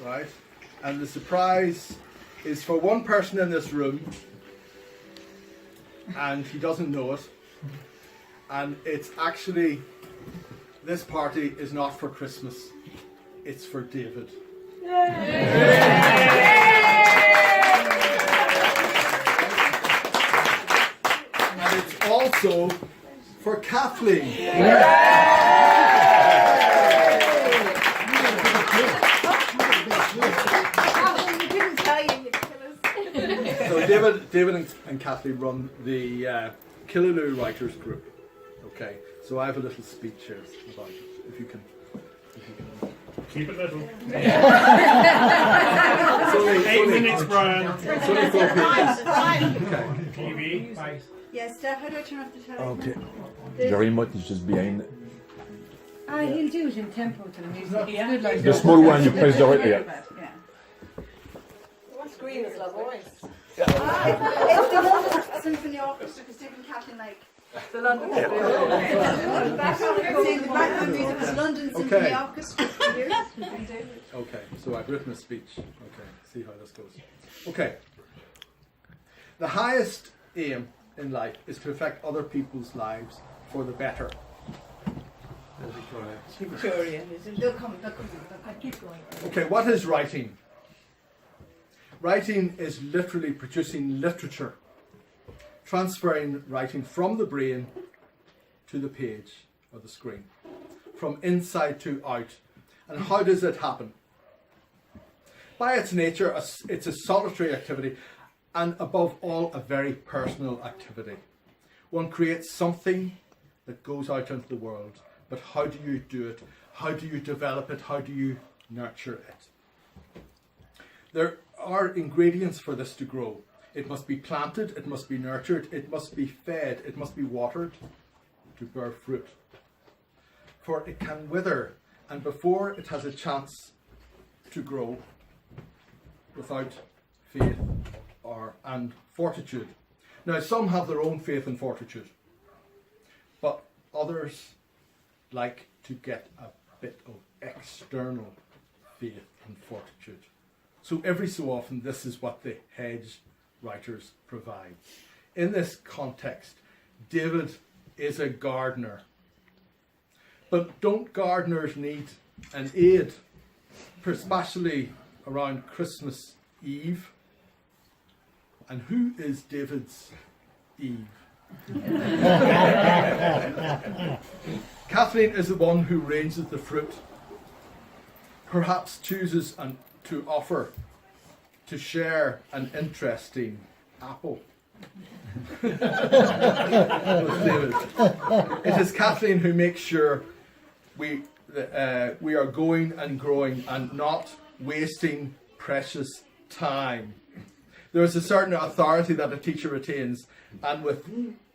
right? And the surprise is for one person in this room, and he doesn't know it. And it's actually, this party is not for Christmas, it's for David. And it's also for Kathleen. So David and Kathleen run the Killaloe Writers Group. Okay, so I have a little speech here about it. If you can keep it little. It's 8 minutes, Brian. It's only 4 pages. Okay. TV. Yes, Steph, how do I turn off the television? Okay. The remote is just behind. He'll do it in tempo to the music. Yeah. Good like The small one you press the right. Yeah. What screen is La Voice? It's the London Symphony Orchestra, because David and Kathleen like The London the background music was London Symphony Orchestra. Okay, so I've written a speech. Okay, see how this goes. Okay. The highest aim in life is to affect other people's lives for the better. Victorian, isn't it? They'll come. Keep going. Okay, what is writing? Writing is literally producing literature, transferring writing from the brain to the page or the screen, from inside to out. And how does it happen? By its nature, it's a solitary activity, and above all, a very personal activity. One creates something that goes out into the world, but how do you do it? How do you develop it? How do you nurture it? There are ingredients for this to grow. It must be planted, it must be nurtured, it must be fed, it must be watered to bear fruit. For it can wither, and before it has a chance to grow without faith and fortitude. Now, some have their own faith and fortitude, but others like to get a bit of external faith and fortitude. So every so often, this is what the Hedge Writers provide. In this context, David is a gardener. But don't gardeners need an aid, especially around Christmas Eve? And who is David's Eve? Kathleen is the one who arranges the fruit, perhaps chooses to offer, to share an interesting apple. With David. It is Kathleen who makes sure we are going and growing and not wasting precious time. There is a certain authority that a teacher retains, and with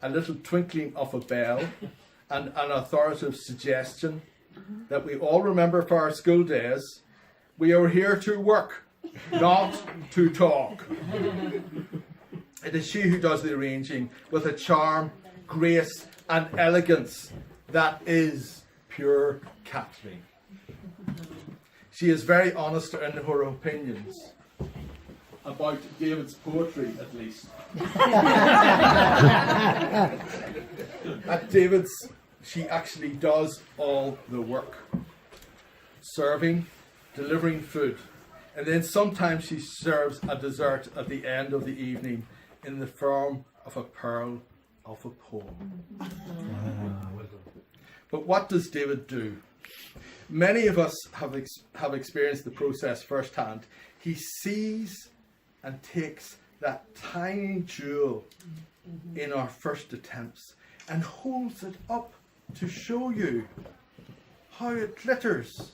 a little twinkling of a bell and an authoritative suggestion that we all remember for our school days, we are here to work, not to talk. It is she who does the arranging with a charm, grace and elegance that is pure Kathleen. She is very honest in her opinions about David's poetry, at least. At David's, she actually does all the work. Serving, delivering food, and then sometimes she serves a dessert at the end of the evening in the form of a pearl of a poem. But what does David do? Many of us have experienced the process firsthand. He sees and takes that tiny jewel in our first attempts and holds it up to show you how it glitters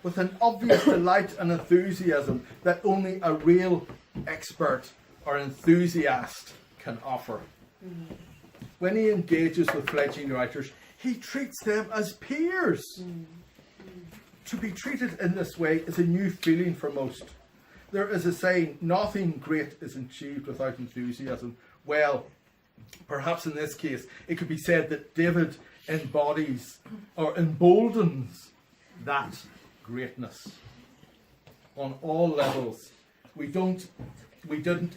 with an obvious delight and enthusiasm that only a real expert or enthusiast can offer. When he engages with fledgling writers, he treats them as peers. To be treated in this way is a new feeling for most. There is a saying, nothing great is achieved without enthusiasm. Well, perhaps in this case, it could be said that David embodies or emboldens that greatness. on all levels we didn't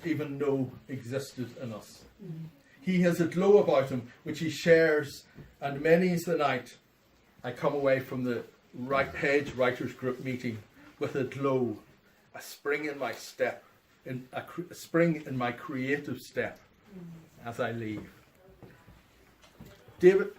even know existed in us. He has a glow about him which he shares, and many's the night I come away from the Hedge Writers Group meeting with a glow, a spring in my step, a spring in my creative step as I leave. David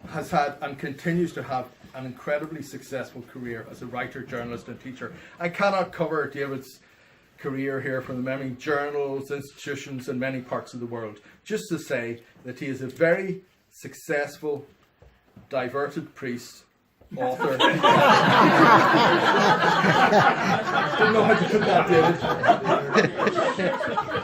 has had and continues to have an incredibly successful career as a writer, journalist and teacher. I cannot cover David's career here from the many journals, institutions in many parts of the world, just to say that he is a very successful, diverted priest, author. Didn't know how to put that, David.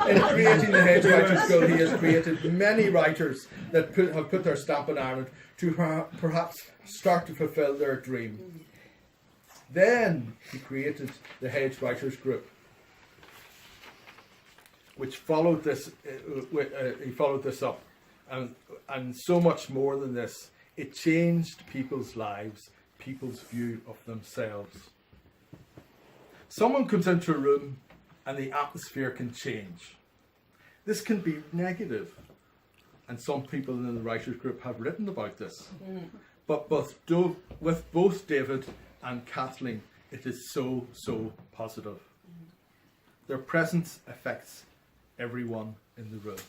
In creating the Hedge Writers School, he has created many writers that have put their stamp on Ireland to perhaps start to fulfil their dream. Then he created the Hedge Writers Group, which followed this. He followed this up, and so much more than this. It changed people's lives, people's view of themselves. Someone comes into a room and the atmosphere can change. This can be negative, and some people in the writers group have written about this. But with both David and Kathleen, it is so positive. Their presence affects everyone in the room.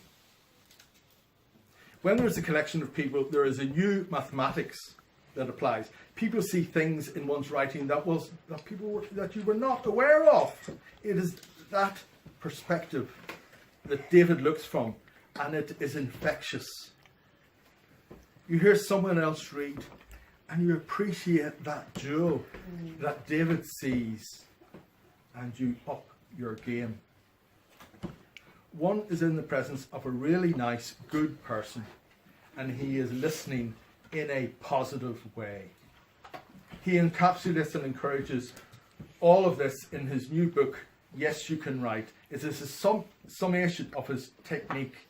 When there is a collection of people, there is a new mathematics that applies. People see things in one's writing that you were not aware of. It is that perspective that David looks from, and it is infectious. You hear someone else read, and you appreciate that jewel that David sees, and you up your game. One is in the presence of a really nice, good person, and he is listening in a positive way. He encapsulates and encourages all of this in his new book, Yes, You Can Write. It is a summation of his technique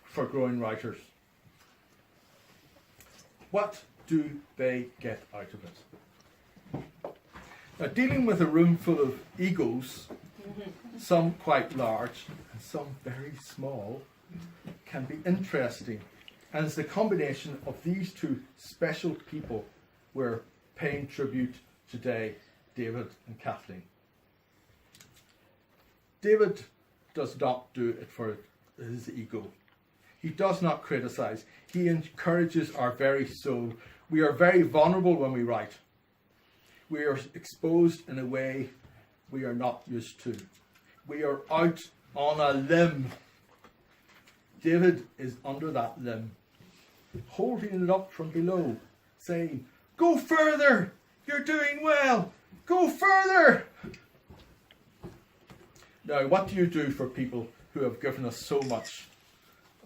for growing writers. What do they get out of it? Now, dealing with a room full of egos, some quite large and some very small, can be interesting, and it's the combination of these two special people we're paying tribute today, David and Kathleen. David does not do it for his ego. He does not criticize. He encourages our very soul. We are very vulnerable when we write. We are exposed in a way we are not used to. We are out on a limb. David is under that limb, holding it up from below, saying, "Go further! You're doing well! Go further!" Now, what do you do for people who have given us so much,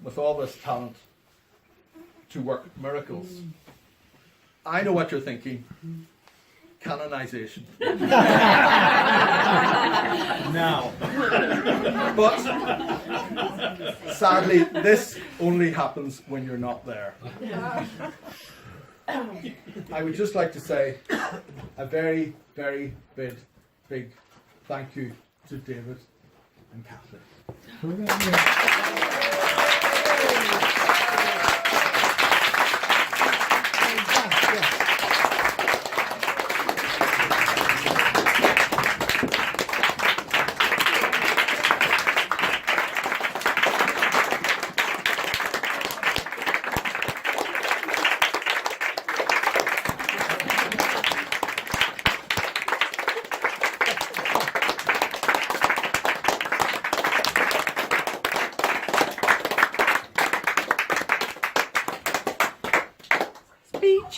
with all this talent, to work miracles? I know what you're thinking. Canonization. Now. But sadly, this only happens when you're not there. I would just like to say a very, very big thank you to David and Kathleen.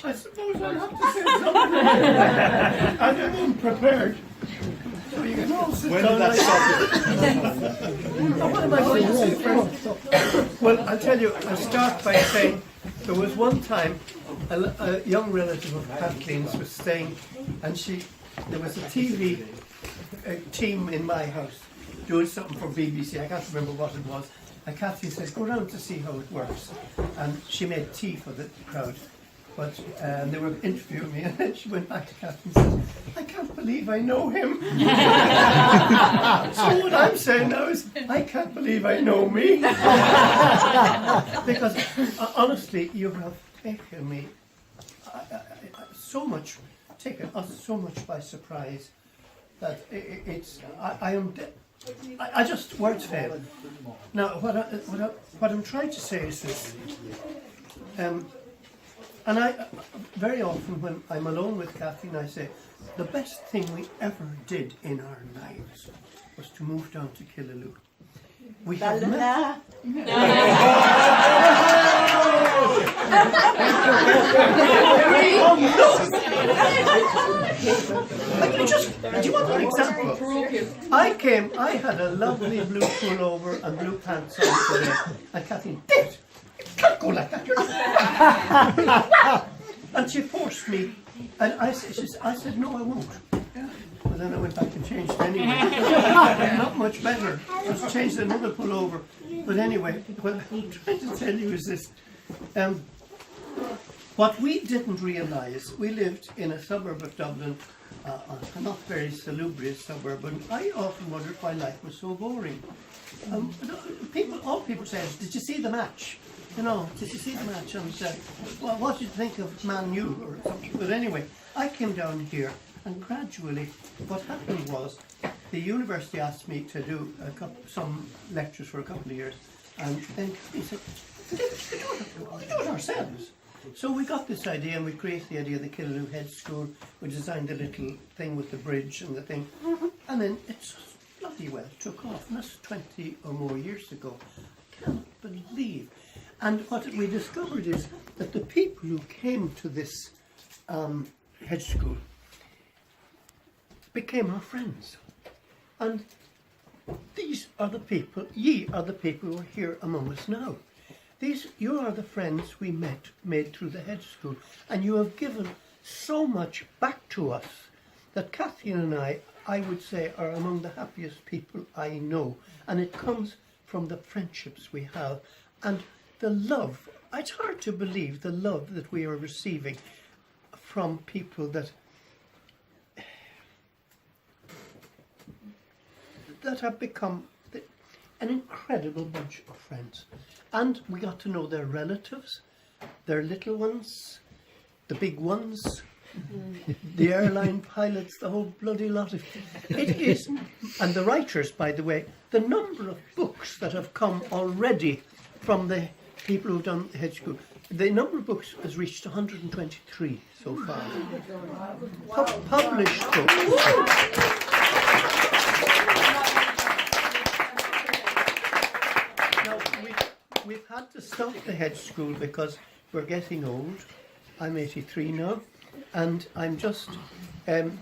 I suppose I'll have to say something. I didn't prepared. So you can all sit When down. did that start? Well, I'll tell you, I'll start by saying there was one time a young relative of Kathleen's was staying, and there was a TV team in my house doing something for BBC. I can't remember what it was. And Kathleen said, go round to see how it works. And she made tea for the crowd. But they were interviewing me, and then she went back to Kathleen and said, I can't believe I know him. So what I'm saying now is, I can't believe I know me. Because honestly, you have taken me taken us so much by surprise that I just, words fail. Now, what I'm trying to say is this. And I very often when I'm alone with Kathleen, I say, the best thing we ever did in our lives was to move down to Killaloe. We have met. Do you want an example? I had a lovely blue pullover and blue pants on today, and Kathleen, David, you can't go like that. And she forced me, and I said, no, I won't. But then I went back and changed anyway. Not much better. Just changed another pullover. But anyway, what I'm trying to tell you is this. What we didn't realise, we lived in a suburb of Dublin, a not very salubrious suburb, and I often wondered why life was so boring. All people say, did you see the match? You know, did you see the match? And well, what did you think of Man U or something? But anyway, I came down here, and gradually, what happened was, the university asked me to do some lectures for a couple of years, and then he said, we do it ourselves. So we got this idea, and we created the idea of the Killaloe Hedge-School. We designed a little thing with the bridge and the thing, and then it's bloody well took off. And that's 20 or more years ago. I can't believe. And what we discovered is that the people who came to this hedge school became our friends. And these are the people, ye are the people who are here among us now. You are the friends we made through the hedge school, and you have given so much back to us that Kathleen and I would say, are among the happiest people I know. And it comes from the friendships we have and the love. It's hard to believe the love that we are receiving from people that have become an incredible bunch of friends. And we got to know their relatives, their little ones, the big ones, the airline pilots, the whole bloody lot of it is. And the writers, by the way, the number of books that have come already from the people who've done the hedge school, the number of books has reached 123 so far. Published books. We've had to stop the hedge school because we're getting old. I'm 83 now, and I'm just... Kathleen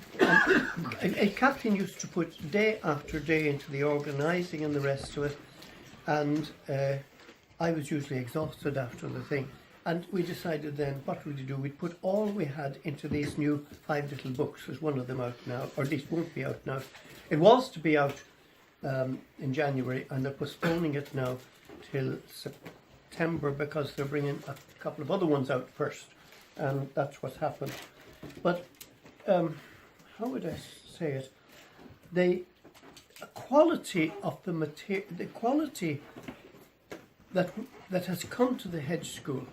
used to put day after day into the organising and the rest of it, and I was usually exhausted after the thing. And we decided then, what would we do? We'd put all we had into these new 5 little books. There's one of them out now, or at least won't be out now. It was to be out in January, and they're postponing it now till September because they're bringing a couple of other ones out first, and that's what's happened. But how would I say it? The quality of the material, the quality that has come to the hedge school.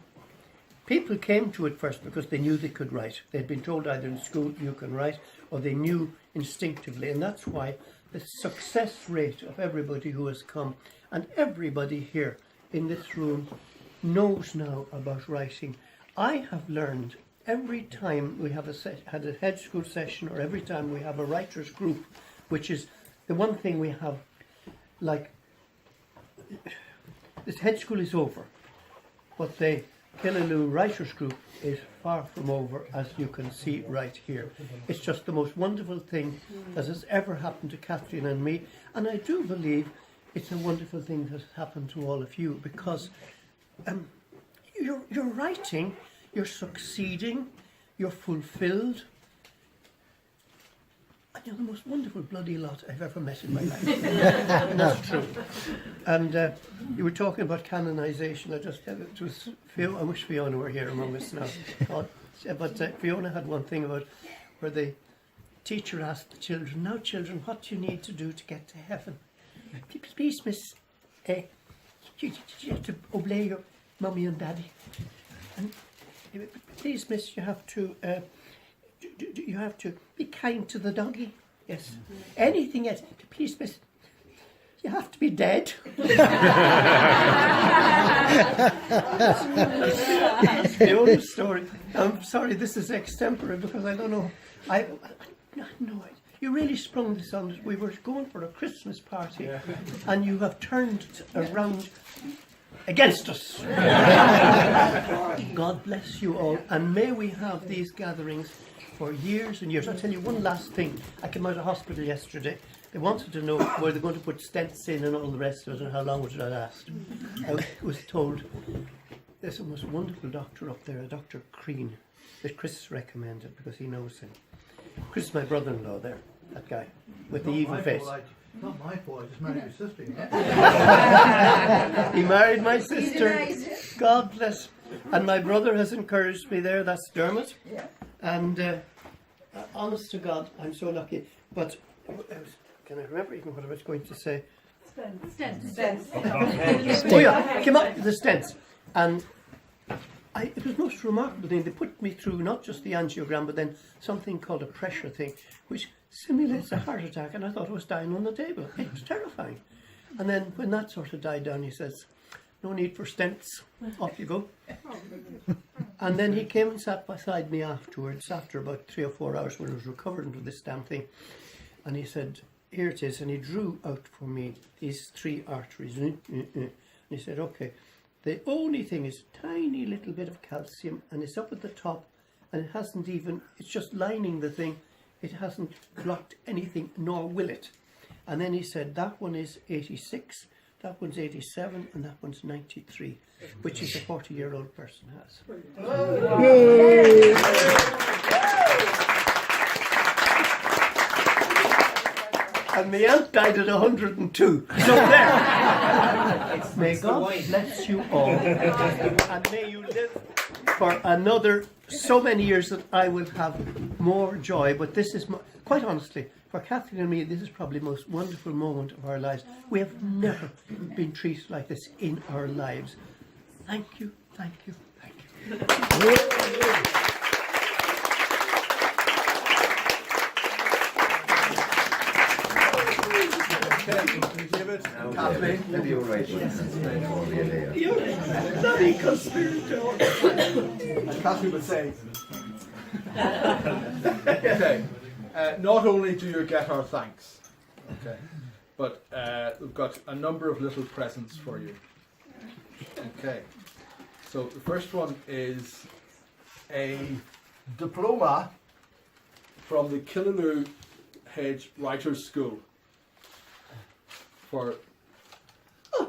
People came to it first because they knew they could write. They'd been told either in school you can write, or they knew instinctively, and that's why the success rate of everybody who has come, and everybody here in this room knows now about writing. I have learned every time we have had a hedge school session, or every time we have a writers group, which is the one thing we have, like, this hedge school is over, but the Killaloe Writers Group is far from over, as you can see right here. It's just the most wonderful thing that has ever happened to Kathleen and me, and I do believe it's a wonderful thing that has happened to all of you, because you're writing, you're succeeding, you're fulfilled, you're the most wonderful bloody lot I've ever met in my life. And that's true. And you were talking about canonisation. I just it was I wish Fiona were here among us now. But Fiona had one thing about where the teacher asked the children, "Now, children, what do you need to do to get to heaven?" "Please, miss, you have to obey your mummy and daddy. And please, miss, you have to be kind to the doggy. Yes. Anything else? Please, miss, you have to be dead." That's the only story. I'm sorry, this is extempore because I don't know. No, you really sprung this on us. We were going for a Christmas party, and you have turned around against us. God bless you all, and may we have these gatherings for years and years. I'll tell you one last thing. I came out of hospital yesterday. They wanted to know where they're going to put stents in and all the rest of it, and how long would it last. I was told there's a most wonderful doctor up there, a Dr. Crean, that Chris recommended because he knows him. Chris is my brother-in-law there, that guy with the evil face. Not my fault, I just married your sister. He married my sister. God bless. And my brother has encouraged me there, that's Dermot. And honest to God, I'm so lucky. But can I remember even what I was going to say? Stents. Oh yeah, came up with the stents. And it was most remarkable thing. They put me through not just the angiogram, but then something called a pressure thing, which simulates a heart attack. And I thought I was dying on the table. It was terrifying. And then when that sort of died down, he says, "No need for stents. Off you go." And then he came and sat beside me afterwards, after about 3 or 4 hours when I was recovering from this damn thing. And he said, "Here it is." And he drew out for me these 3 arteries. And he said, "Okay, the only thing is tiny little bit of calcium, and it's up at the top, and it hasn't even, it's just lining the thing. It hasn't blocked anything, nor will it." And then he said, "That one is 86, that one's 87, and that one's 93, which is a 40-year-old person has." And my aunt died at 102. So there. May God bless you all. And may you live for another so many years that I will have more joy. But this is, quite honestly, for Kathleen and me, this is probably the most wonderful moment of our lives. We have never been treated like this in our lives. Thank you, thank you, thank you. David, Kathleen. Maybe you're right. You're a bloody conspirator. Kathleen would say. Okay. Not only do you get our thanks, okay, but we've got a number of little presents for you. Okay. So the first one is a diploma from the Killaloe Hedge-Writers School for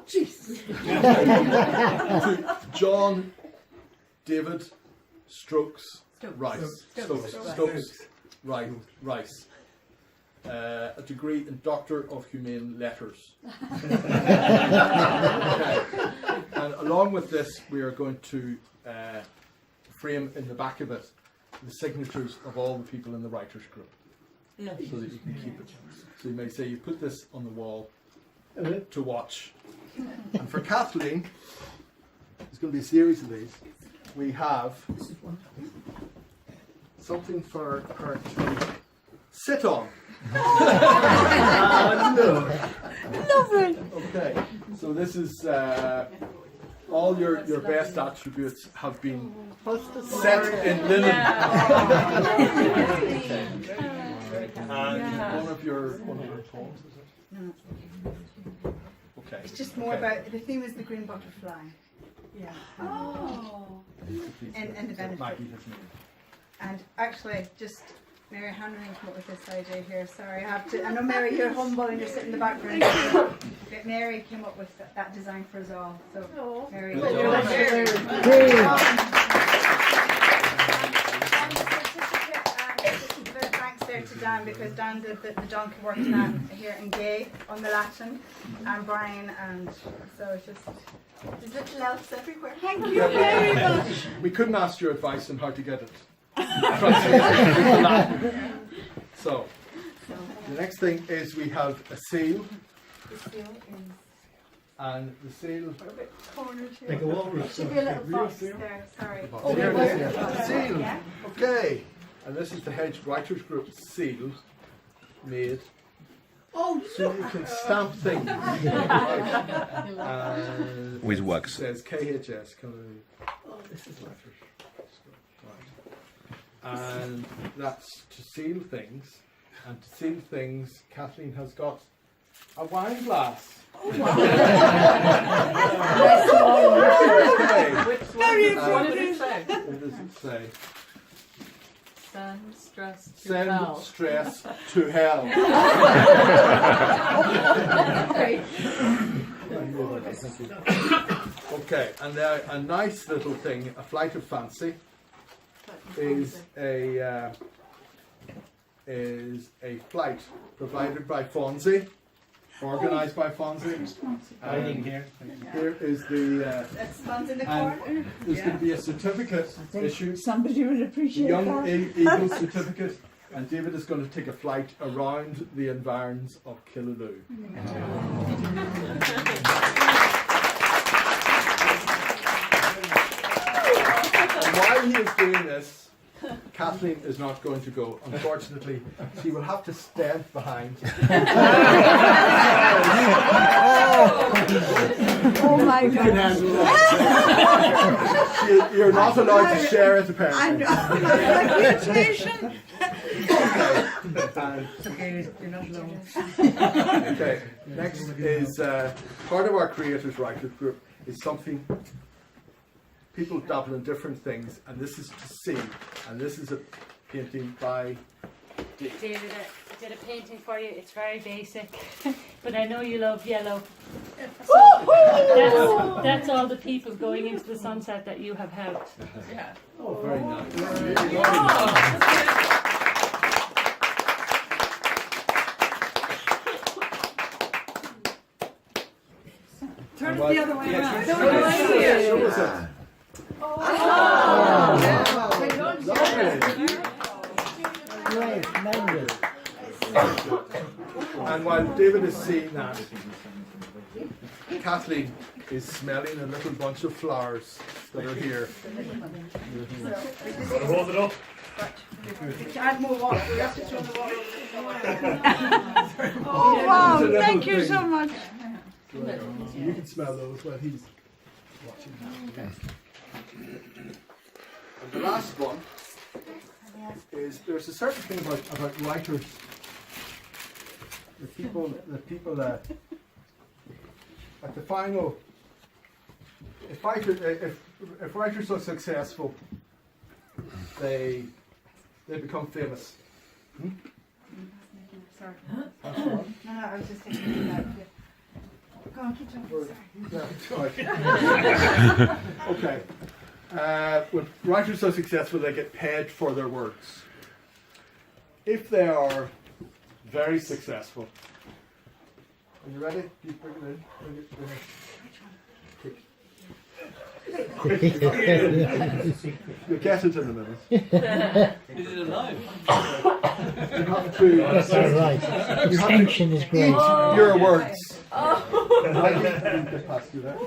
Jesus. to John David Stokes Rice. Rice. A degree in Doctor of Humane Letters. Okay. And along with this, we are going to frame in the back of it the signatures of all the people in the writers group, so that you can keep it. So you may say you put this on the wall to watch. And for Kathleen, there's going to be a series of these. We have something for her to sit on. Lovely. Okay, so this is all your best attributes have been set in linen. And one of your poems, is it? No. Okay. It's just more about, the theme is the green butterfly. Yeah. Oh. And the benefit. Maggie has made. And actually, just Mary Hanrahan came up with this idea here. Sorry, I have to. I know Mary, you're humble and you're sitting in the background. But Mary came up with that design for us all. So, Mary. Thanks there to Dan because Dan did the donkey work tonight here in Gay on the Latin, and Brian, and so it's just there's little elves everywhere. Thank you very much. We couldn't ask your advice on how to get it translated into Latin. So, the next thing is we have a seal, and the seal. Like a walrus. Should be a little box there. Sorry. Here it is. Yeah. Seal. Yeah. Okay. And this is the Hedge Writers Group seal made. Oh, so you can stamp things. With wax. It says KHS. Oh, this is letters. Right. And that's to seal things. And to seal things, Kathleen has got a wine glass. Very What does it say? What does it say? Send stress to Send hell. stress to hell. Okay, and now a nice little thing, a flight of fancy, is a flight provided by Fonzie, organised by Fonzie. Here is the. That's one's in the And corner. there's going to be a certificate issued. Somebody would The appreciate Young that. Eagle certificate, and David is going to take a flight around the environs of Killaloe. And while he is doing this, Kathleen is not going to go. Unfortunately, she will have to stand behind. Oh my God. You're not allowed to share it, apparently. You're not alone. Okay, next is part of our Creators Writers Group is something people dabble in different things, and this is to see, and this is a painting by David, I did a painting for you. It's very basic, but I know you love yellow. So that's all the people going into the sunset that you have helped. Yeah. oh, very nice. Turn it the other way around. Show us it. And while David is seeing that, Kathleen is smelling a little bunch of flowers that are here. Gotta hold it up. Add more water. We have to throw the water. Oh wow, It's a thank little you so thing. much. So you can smell those while he's watching that. And the last one is there's a certain thing about writers. The people at the final, if writers are successful, they become famous. Sorry. Have fun. No, I was just thinking that. Go on, keep talking. Sorry. Yeah, okay. When writers are successful, they get paid for their works. If they are very successful, are you ready? You bring it in. Bring it You'll get it in a minute. Is it alive? You have to. That's right. Extension is great. Eat your words. Maggie, get past you there.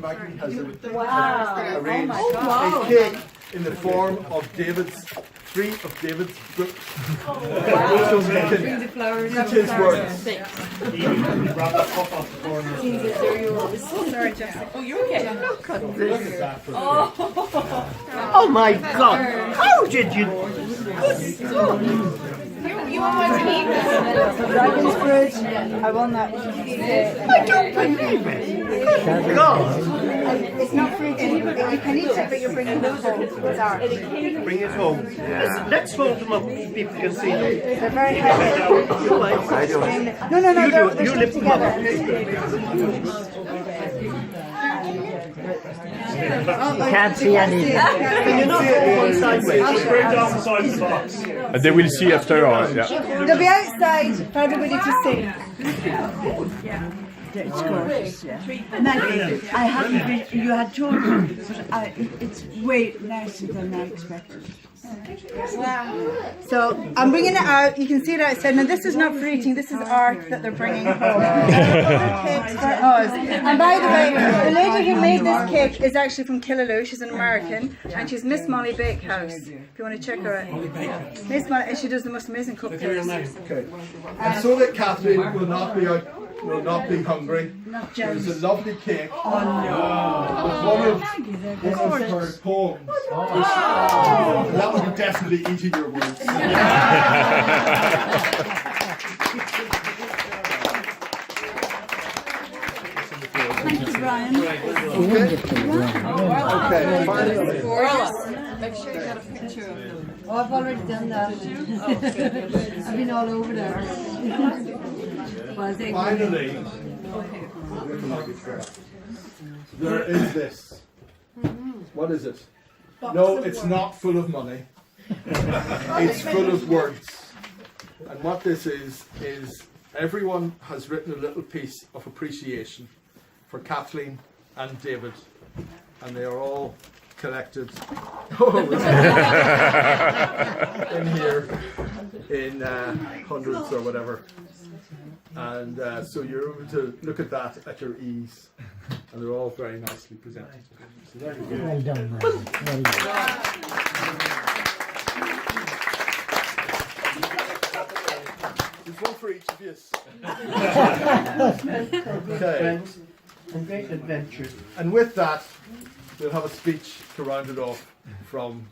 Maggie has arranged a cake in the form of three of David's books. So we can eat his words. Grab that cup off the corner. Sorry, Jessica. Oh, you're okay. Look at Look this. at that for Oh my God! How did you? You want to eat this? Dragon's Fruit. I won that. I don't believe it. Good God! It's not fruit. You can eat it, but you're bringing it home. It's ours. Bring it home. Let's hold them up so people can see them. They're very heavy. You like? No, they're You stuck lift them up. together. You can't see any. Can you not hold one side? sideways. Just break down the side of the box. And they will see after, yeah. They'll be outside for everybody to see. It's gorgeous, yeah. Maggie, I haven't been, you had told me, but it's way nicer than I expected. So I'm bringing it out. You can see it outside. Now this is not for eating. This is art that they're bringing home. Cakes for us. And by the way, the lady who made this cake is actually from Killaloe. She's an American, and she's Miss Molly Bakehouse. If you want to check her out, Miss Molly, and she does the most amazing cupcakes. Okay. And so that Kathleen will not be out, will not be hungry. There's a lovely cake. Oh no! With one of her poems. That would be definitely eating your words. Thank you, Brian. Okay. Make sure you got a picture of them. Oh, I've already done that. I've been all over there. Finally, there is this. What is it? No, it's not full of money. It's full of words. And what this is everyone has written a little piece of appreciation for Kathleen and David, and they are all collected in here in hundreds or whatever. And so you're able to look at that at your ease, and they're all very nicely presented. So there you go. Well done, man. Well done. There's one for each of you. Okay. Friends and great adventures. And with that, we'll have a speech to round it off from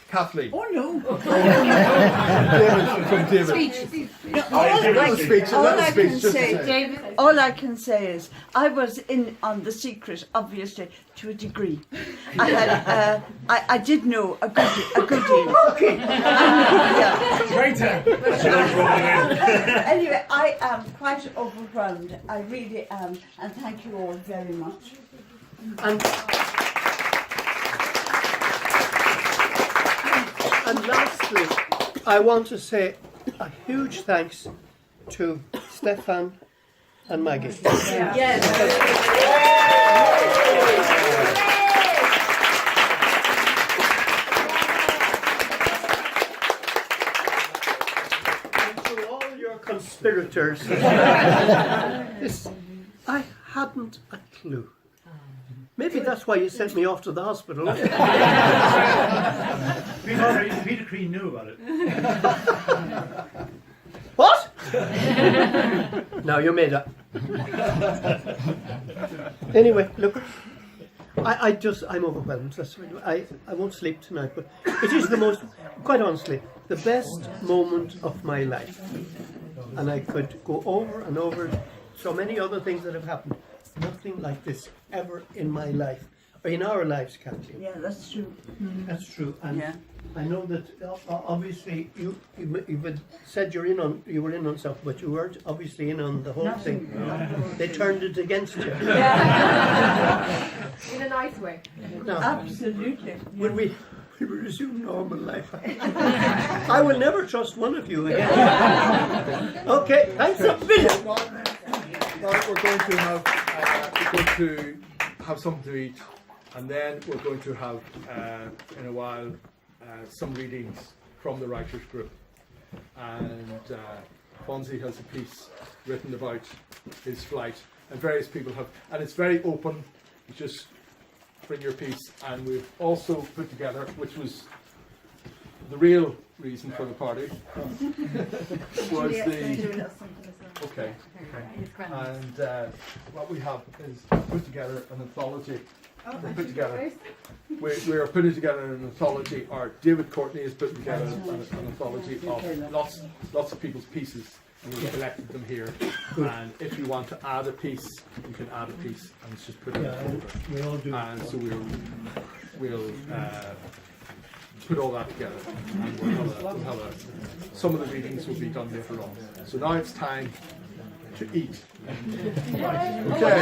Kathleen. Oh no! David. All I can say is I was in on The Secret, obviously, to a degree. I had, I did know a good deal. Anyway, I am quite overwhelmed. I really am, and thank you all very much. And lastly, I want to say a huge thanks to Stefan and Maggie. And to all your conspirators, I hadn't a clue. Maybe that's why you sent me off to the hospital. Peter Crean knew about it. What? Now you made up. Anyway, look, I'm overwhelmed. I won't sleep tonight, but it is the most, quite honestly, the best moment of my life. And I could go over and over so many other things that have happened. Nothing like this ever in my life, or in our lives, Kathleen. Yeah, that's true. That's true, and Yeah. I know that obviously you had said you were in on something, but you weren't obviously in on the whole thing. They turned it against you. In a nice way. Now, Absolutely. when we will resume normal life, I will never trust one of you again. Okay, thanks a million. Now we're going to have something to eat, and then we're going to have in a while some readings from the Writers Group. And Fonzie has a piece written about his flight, and various people have, and it's very open. You just bring your piece, and we've also put together, which was the real reason for the party, was the. Okay. And what we have is put together an anthology. We are putting together an anthology, or David Courtney has put together an anthology of lots of people's pieces, and we've collected them here. And if you want to add a piece, you can add a piece, and it's just put it in a folder. We all do. And so we'll put all that together, and we'll have some of the readings will be done later on. So now it's time to eat. Okay.